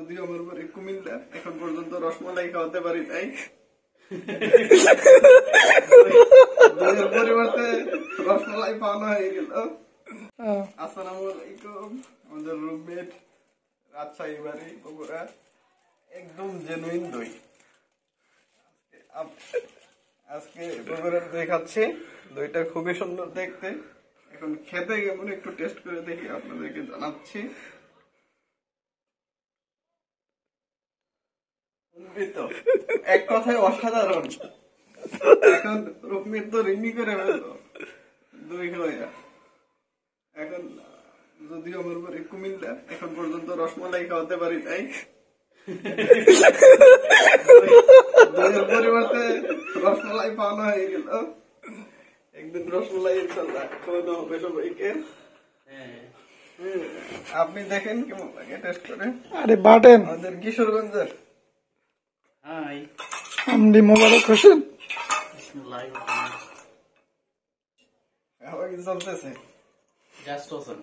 যদিও আমার বাড়ি কুমিল্লা, এখন পর্যন্ত রসমালাই খাওয়াতে পারি নাই। দইয়ের পরিবর্তে রসমালাই পাওয়ানো হয়ে গেল। আসসালামু আলাইকুম। আমাদের রুমমেট, রাজশাহী বাড়ি, বগুড়া, একদম জেনুইন দই। আজকে বগুড়ার দই খাচ্ছি। দইটা খুবই সুন্দর দেখতে। এখন খেতে কেমন একটু টেস্ট করে দেখি, আপনাদেরকে জানাচ্ছি। এক কথায় অসাধারণ। এখন রুমমেট তো রিনি করে ফেললো দই খাওয়া। এখন যদিও আমার বাড়ি কুমিল্লা, এখন পর্যন্ত রসমালাই খাওয়াতে পারি নাই। দইয়ের পরিবর্তে রসমালাই পাওয়ানো হয়ে গেল। একদিন রসমালাই ইনশাল্লাহ খাওয়ানো হবে সবাইকে। আপনি দেখেন কেমন লাগে টেস্ট করে। আরে বাটেন আমাদের কিশোরগঞ্জের আমদি মোবারক হোসেন। খাওয়া কি চলতেছে? জাস্ট হোসেন।